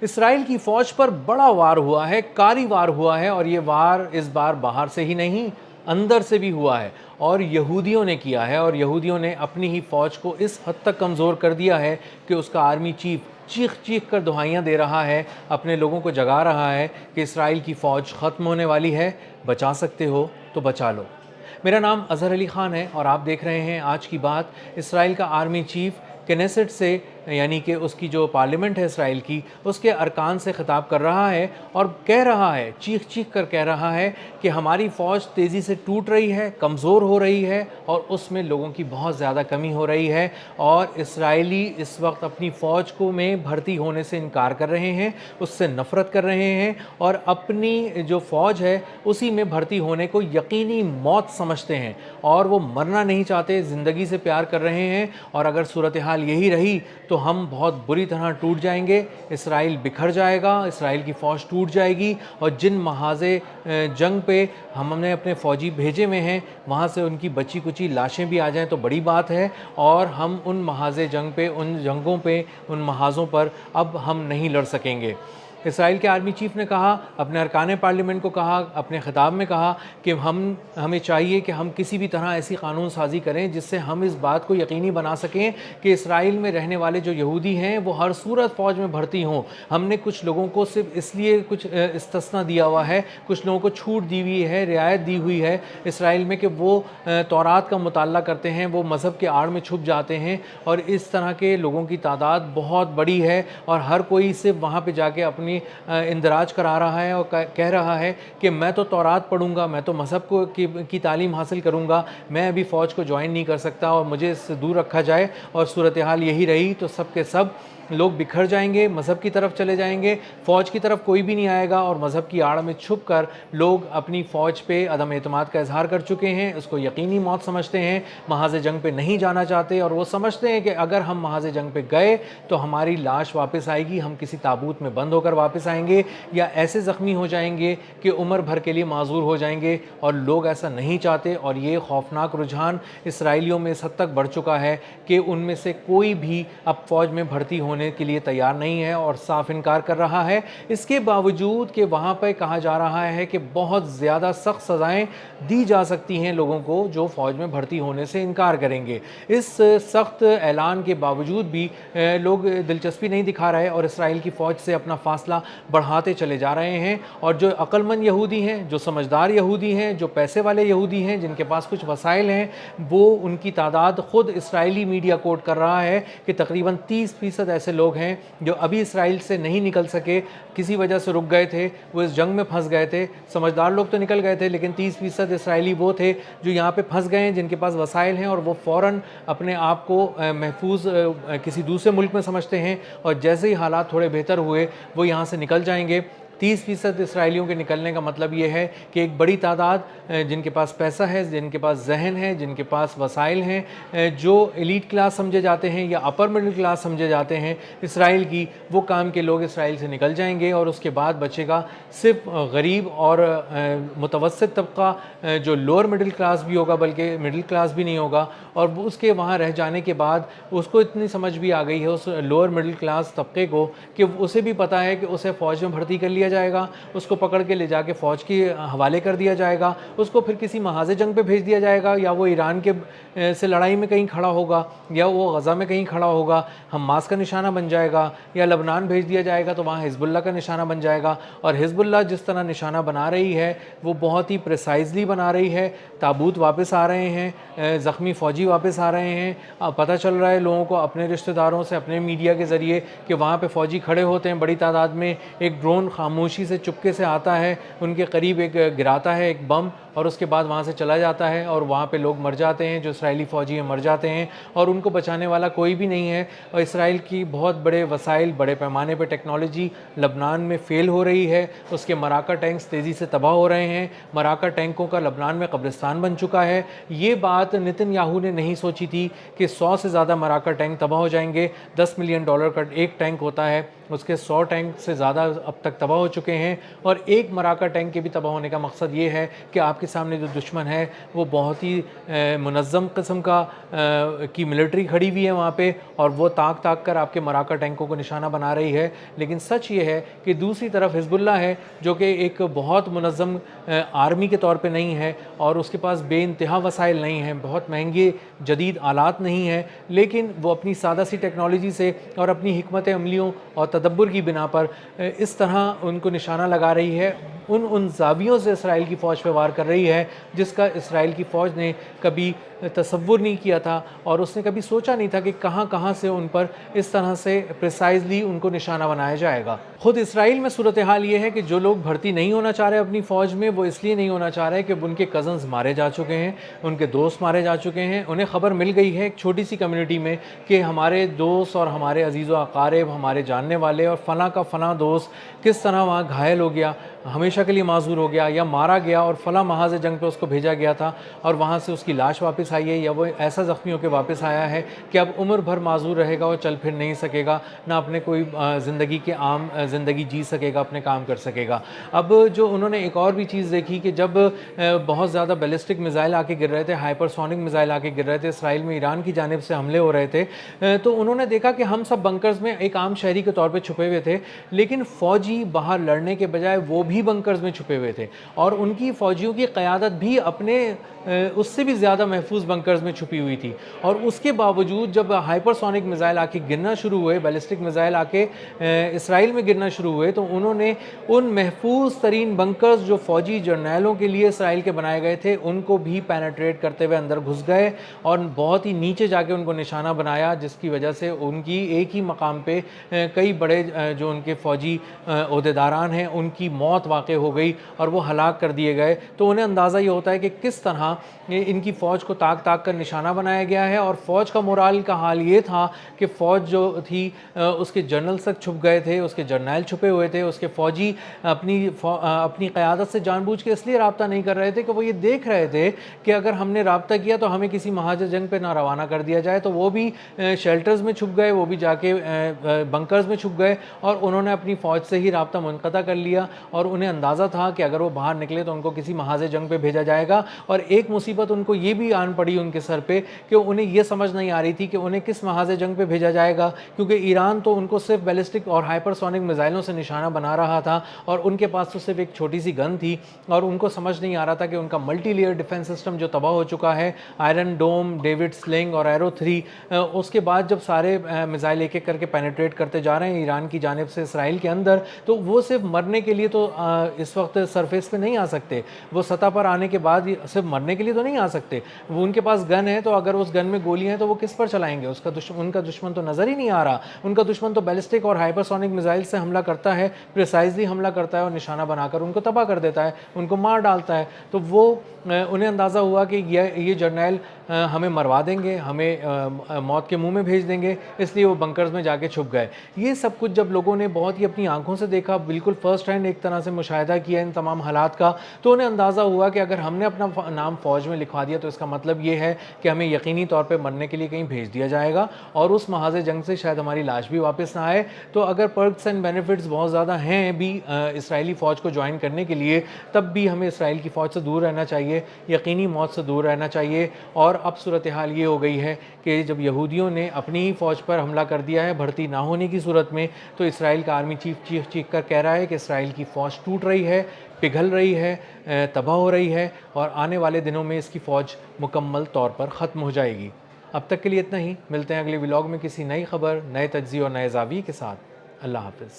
اسرائیل کی فوج پر بڑا وار ہوا ہے، کاری وار ہوا ہے، اور یہ وار اس بار باہر سے ہی نہیں اندر سے بھی ہوا ہے، اور یہودیوں نے کیا ہے، اور یہودیوں نے اپنی ہی فوج کو اس حد تک کمزور کر دیا ہے کہ اس کا آرمی چیف چیخ چیخ کر دہائیاں دے رہا ہے، اپنے لوگوں کو جگا رہا ہے کہ اسرائیل کی فوج ختم ہونے والی ہے، بچا سکتے ہو تو بچا لو۔ میرا نام اظہر علی خان ہے اور آپ دیکھ رہے ہیں آج کی بات۔ اسرائیل کا آرمی چیف کنیسٹ سے، یعنی کہ اس کی جو پارلیمنٹ ہے اسرائیل کی، اس کے ارکان سے خطاب کر رہا ہے اور کہہ رہا ہے، چیخ چیخ کر کہہ رہا ہے کہ ہماری فوج تیزی سے ٹوٹ رہی ہے، کمزور ہو رہی ہے، اور اس میں لوگوں کی بہت زیادہ کمی ہو رہی ہے، اور اسرائیلی اس وقت اپنی فوج کو میں بھرتی ہونے سے انکار کر رہے ہیں، اس سے نفرت کر رہے ہیں، اور اپنی جو فوج ہے اسی میں بھرتی ہونے کو یقینی موت سمجھتے ہیں، اور وہ مرنا نہیں چاہتے، زندگی سے پیار کر رہے ہیں، اور اگر صورتحال یہی رہی تو ہم بہت بری طرح ٹوٹ جائیں گے، اسرائیل بکھر جائے گا، اسرائیل کی فوج ٹوٹ جائے گی، اور جن محاذ جنگ پہ ہم نے اپنے فوجی بھیجے ہوئے ہیں وہاں سے ان کی بچی کچی لاشیں بھی آ جائیں تو بڑی بات ہے، اور ہم ان محاذ جنگ پہ، ان جنگوں پہ، ان محاذوں پر اب ہم نہیں لڑ سکیں گے۔ اسرائیل کے آرمی چیف نے کہا، اپنے ارکان پارلیمنٹ کو کہا، اپنے خطاب میں کہا کہ ہمیں چاہیے کہ ہم کسی بھی طرح ایسی قانون سازی کریں جس سے ہم اس بات کو یقینی بنا سکیں کہ اسرائیل میں رہنے والے جو یہودی ہیں وہ ہر صورت فوج میں بھرتی ہوں۔ ہم نے کچھ لوگوں کو صرف اس لیے کچھ استثنا دیا ہوا ہے، کچھ لوگوں کو چھوٹ دی ہوئی ہے، رعایت دی ہوئی ہے اسرائیل میں کہ وہ تورات کا مطالعہ کرتے ہیں، وہ مذہب کے آڑ میں چھپ جاتے ہیں، اور اس طرح کے لوگوں کی تعداد بہت بڑی ہے، اور ہر کوئی صرف وہاں پہ جا کے اپنی اندراج کرا رہا ہے اور کہہ رہا ہے کہ میں تو تورات پڑھوں گا، میں تو مذہب کی تعلیم حاصل کروں گا، میں ابھی فوج کو جوائن نہیں کر سکتا اور مجھے اس سے دور رکھا جائے، اور صورتحال یہی رہی تو سب کے سب لوگ بکھر جائیں گے، مذہب کی طرف چلے جائیں گے، فوج کی طرف کوئی بھی نہیں آئے گا، اور مذہب کی آڑ میں چھپ کر لوگ اپنی فوج پہ عدم اعتماد کا اظہار کر چکے ہیں، اس کو یقینی موت سمجھتے ہیں، محاذ جنگ پہ نہیں جانا چاہتے، اور وہ سمجھتے ہیں کہ اگر ہم محاذ جنگ پہ گئے تو ہماری لاش واپس آئے گی، ہم کسی تابوت میں بند ہو کر واپس آئیں گے، یا ایسے زخمی ہو جائیں گے کہ عمر بھر کے لیے معذور ہو جائیں گے، اور لوگ ایسا نہیں چاہتے، اور یہ خوفناک رجحان اسرائیلیوں میں اس حد تک بڑھ چکا ہے کہ ان میں سے کوئی بھی اب فوج میں بھرتی ہونے کے لیے تیار نہیں ہے اور صاف انکار کر رہا ہے، اس کے باوجود کہ وہاں پہ کہا جا رہا ہے کہ بہت زیادہ سخت سزائیں دی جا سکتی ہیں لوگوں کو جو فوج میں بھرتی ہونے سے انکار کریں گے۔ اس سخت اعلان کے باوجود بھی لوگ دلچسپی نہیں دکھا رہے اور اسرائیل کی فوج سے اپنا فاصلہ بڑھاتے چلے جا رہے ہیں، اور جو عقل مند یہودی ہیں، جو سمجھدار یہودی ہیں، جو پیسے والے یہودی ہیں، جن کے پاس کچھ وسائل ہیں، وہ ان کی تعداد خود اسرائیلی میڈیا کوٹ کر رہا ہے کہ تقریباً 30% ایسے لوگ ہیں جو ابھی اسرائیل سے نہیں نکل سکے، کسی وجہ سے رک گئے تھے، وہ اس جنگ میں پھنس گئے تھے، سمجھدار لوگ تو نکل گئے تھے لیکن 30% اسرائیلی وہ تھے جو یہاں پہ پھنس گئے ہیں، جن کے پاس وسائل ہیں، اور وہ فوراً اپنے آپ کو محفوظ کسی دوسرے ملک میں سمجھتے ہیں، اور جیسے ہی حالات تھوڑے بہتر ہوئے وہ یہاں سے نکل جائیں گے۔ 30% اسرائیلیوں کے نکلنے کا مطلب یہ ہے کہ ایک بڑی تعداد جن کے پاس پیسہ ہے، جن کے پاس ذہن ہے، جن کے پاس وسائل ہیں، جو ایلیٹ کلاس سمجھے جاتے ہیں یا اپر مڈل کلاس سمجھے جاتے ہیں اسرائیل کی، وہ کام کے لوگ اسرائیل سے نکل جائیں گے، اور اس کے بعد بچے گا صرف غریب اور متوسط طبقہ، جو لوور مڈل کلاس بھی ہوگا بلکہ مڈل کلاس بھی نہیں ہوگا، اور اس کے وہاں رہ جانے کے بعد اس کو اتنی سمجھ بھی آ گئی ہے اس لوور مڈل کلاس طبقے کو کہ اسے بھی پتہ ہے کہ اسے فوج میں بھرتی کر لیا جائے گا، اس کو پکڑ کے لے جا کے فوج کے حوالے کر دیا جائے گا، اس کو پھر کسی محاذ جنگ پہ بھیج دیا جائے گا، یا وہ ایران کے سے لڑائی میں کہیں کھڑا ہوگا، یا وہ غزہ میں کہیں کھڑا ہوگا، حماس کا نشانہ بن جائے گا، یا لبنان بھیج دیا جائے گا تو وہاں حزب اللہ کا نشانہ بن جائے گا، اور حزب اللہ جس طرح نشانہ بنا رہی ہے وہ بہت ہی پریسائزلی بنا رہی ہے، تابوت واپس آ رہے ہیں، زخمی فوجی واپس آ رہے ہیں، پتہ چل رہا ہے لوگوں کو اپنے رشتہ داروں سے، اپنے میڈیا کے ذریعے کہ وہاں پہ فوجی کھڑے ہوتے ہیں بڑی تعداد میں، ایک ڈرون خاموشی سے چپکے سے آتا ہے، ان کے قریب ایک گراتا ہے ایک بم، اور اس کے بعد وہاں سے چلا جاتا ہے، اور وہاں پہ لوگ مر جاتے ہیں، جو اسرائیلی فوجی ہیں مر جاتے ہیں، اور ان کو بچانے والا کوئی بھی نہیں ہے، اور اسرائیل کی بہت بڑے وسائل، بڑے پیمانے پہ ٹیکنالوجی لبنان میں فیل ہو رہی ہے، اس کے مراکہ ٹینکس تیزی سے تباہ ہو رہے ہیں، مراکہ ٹینکوں کا لبنان میں قبرستان بن چکا ہے۔ یہ بات نتن یاہو نے نہیں سوچی تھی کہ 100 سے زیادہ مراکہ ٹینک تباہ ہو جائیں گے، $10 ملین کا ایک ٹینک ہوتا ہے، اس کے 100 ٹینک سے زیادہ اب تک تباہ ہو چکے ہیں، اور ایک مراکہ ٹینک کے بھی تباہ ہونے کا مقصد یہ ہے کہ آپ کے سامنے جو دشمن ہے وہ بہت ہی منظم قسم کی ملٹری کھڑی ہوئی ہے وہاں پہ، اور وہ تاک کر آپ کے مراکہ ٹینکوں کو نشانہ بنا رہی ہے۔ لیکن سچ یہ ہے کہ دوسری طرف حزب اللہ ہے جو کہ ایک بہت منظم آرمی کے طور پہ نہیں ہے، اور اس کے پاس بے انتہا وسائل نہیں ہیں، بہت مہنگے جدید آلات نہیں ہیں، لیکن وہ اپنی سادہ سی ٹیکنالوجی سے اور اپنی حکمت عملیوں اور تدبر کی بنا پر اس طرح ان کو نشانہ لگا رہی ہے، ان زاویوں سے اسرائیل کی فوج پہ وار کر رہی ہے جس کا اسرائیل کی فوج نے کبھی تصور نہیں کیا تھا، اور اس نے کبھی سوچا نہیں تھا کہ کہاں سے ان پر اس طرح سے پریسائزلی ان کو نشانہ بنایا جائے گا۔ خود اسرائیل میں صورتحال یہ ہے کہ جو لوگ بھرتی نہیں ہونا چاہ رہے اپنی فوج میں، وہ اس لیے نہیں ہونا چاہ رہے کہ ان کے کزنز مارے جا چکے ہیں، ان کے دوست مارے جا چکے ہیں، انہیں خبر مل گئی ہے ایک چھوٹی سی کمیونٹی میں کہ ہمارے دوست اور ہمارے عزیز و اقارب، ہمارے جاننے والے اور فلاں کا فلاں دوست کس طرح وہاں گھائل ہو گیا، ہمیشہ کے لیے معذور ہو گیا یا مارا گیا، اور فلاں محاذ جنگ پہ اس کو بھیجا گیا تھا اور وہاں سے اس کی لاش واپس آئی ہے، یا وہ ایسا زخمی ہو کے واپس آیا ہے کہ اب عمر بھر معذور رہے گا، وہ چل پھر نہیں سکے گا، نہ اپنے کوئی زندگی کے عام زندگی جی سکے گا، اپنے کام کر سکے گا۔ اب جو انہوں نے ایک اور بھی چیز دیکھی کہ جب بہت زیادہ بیلسٹک میزائل آ کے گر رہے تھے، ہائپر سونک میزائل آ کے گر رہے تھے، اسرائیل میں ایران کی جانب سے حملے ہو رہے تھے، تو انہوں نے دیکھا کہ ہم سب بنکرز میں ایک عام شہری کے طور پہ چھپے ہوئے تھے، لیکن فوجی باہر لڑنے کے بجائے وہ بھی بنکرز میں چھپے ہوئے تھے، اور ان کی فوجیوں کی قیادت بھی اپنے اس سے بھی زیادہ محفوظ بنکرز میں چھپی ہوئی تھی، اور اس کے باوجود جب ہائپر سونک میزائل آ کے گرنا شروع ہوئے، بیلسٹک میزائل آ کے اسرائیل میں گرنا شروع ہوئے، تو انہوں نے ان محفوظ ترین بنکرز جو فوجی جرنیلوں کے لیے اسرائیل کے بنائے گئے تھے ان کو بھی پینیٹریٹ کرتے ہوئے اندر گھس گئے اور بہت ہی نیچے جا کے ان کو نشانہ بنایا، جس کی وجہ سے ان کی ایک ہی مقام پہ کئی بڑے جو ان کے فوجی عہدیداران ہیں ان کی موت واقع ہو گئی اور وہ ہلاک کر دیے گئے۔ تو انہیں اندازہ یہ ہوتا ہے کہ کس طرح ان کی فوج کو تاک کر نشانہ بنایا گیا ہے، اور فوج کا مورال کا حال یہ تھا کہ فوج جو تھی اس کے جنرل تک چھپ گئے تھے، اس کے جرنیل چھپے ہوئے تھے، اس کے فوجی اپنی قیادت سے جان بوجھ کے اس لیے رابطہ نہیں کر رہے تھے کہ وہ یہ دیکھ رہے تھے کہ اگر ہم نے رابطہ کیا تو ہمیں کسی محاذ جنگ پہ نہ روانہ کر دیا جائے، تو وہ بھی شیلٹرز میں چھپ گئے، وہ بھی جا کے بنکرز میں چھپ گئے، اور انہوں نے اپنی فوج سے ہی رابطہ منقطع کر لیا، اور انہیں اندازہ تھا کہ اگر وہ باہر نکلے تو ان کو کسی محاذ جنگ پہ بھیجا جائے گا۔ اور ایک مصیبت ان کو یہ بھی آن پڑی ان کے سر پہ کہ انہیں یہ سمجھ نہیں آ رہی تھی کہ انہیں کس محاذ جنگ پہ بھیجا جائے گا، کیونکہ ایران تو ان کو صرف بیلسٹک اور ہائپر سونک میزائلوں سے نشانہ بنا رہا تھا، اور ان کے پاس تو صرف ایک چھوٹی سی گن تھی، اور ان کو سمجھ نہیں آ رہا تھا کہ ان کا ملٹی لیئر ڈیفنس سسٹم جو تباہ ہو چکا ہے، آئرن ڈوم، ڈیوڈ سلنگ اور ایرو 3، اس کے بعد جب سارے میزائل ایک ایک کر کے پینیٹریٹ کرتے جا رہے ہیں ایران کی جانب سے اسرائیل کے اندر، تو وہ صرف مرنے کے لیے تو اس وقت سرفیس پہ نہیں آ سکتے، وہ سطح پر آنے کے بعد صرف مرنے کے لیے تو نہیں آ سکتے، وہ ان کے پاس گن ہے، تو اگر اس گن میں گولیاں ہیں تو وہ کس پر چلائیں گے؟ ان کا دشمن تو نظر ہی نہیں آ رہا، ان کا دشمن تو بیلسٹک اور ہائپر سونک میزائل سے حملہ کرتا ہے، پریسائزلی حملہ کرتا ہے اور نشانہ بنا کر ان کو تباہ کر دیتا ہے، ان کو مار ڈالتا ہے۔ تو وہ انہیں اندازہ ہوا کہ یہ جرنیل ہمیں مروا دیں گے، ہمیں موت کے منہ میں بھیج دیں گے، اس لیے وہ بنکرز میں جا کے چھپ گئے۔ یہ سب کچھ جب لوگوں نے بہت ہی اپنی آنکھوں سے دیکھا، بالکل فرسٹ ہینڈ ایک طرح سے مشاہدہ کیا ان تمام حالات کا، تو انہیں اندازہ ہوا کہ اگر ہم نے اپنا نام فوج میں لکھوا دیا تو اس کا مطلب یہ ہے کہ ہمیں یقینی طور پہ مرنے کے لیے کہیں بھیج دیا جائے گا، اور اس محاذ جنگ سے شاید ہماری لاش بھی واپس نہ آئے۔ تو اگر پرکس اینڈ بینیفٹس بہت زیادہ ہیں بھی اسرائیلی فوج کو جوائن کرنے کے لیے، تب بھی ہمیں اسرائیل کی فوج سے دور رہنا چاہیے، یقینی موت سے دور رہنا چاہیے۔ اور اب صورتحال یہ ہو گئی ہے کہ جب یہودیوں نے اپنی ہی فوج پر حملہ کر دیا ہے بھرتی نہ ہونے کی صورت میں، تو اسرائیل کا آرمی چیف چیخ کر کہہ رہا ہے کہ اسرائیل کی فوج ٹوٹ رہی ہے، پگھل رہی ہے، تباہ ہو رہی ہے، اور آنے والے دنوں میں اس کی فوج مکمل طور پر ختم ہو جائے گی۔ اب تک کے لیے اتنا ہی، ملتے ہیں اگلے ولاگ میں کسی نئی خبر، نئے تجزیے اور نئے زاویے کے ساتھ۔ اللہ حافظ۔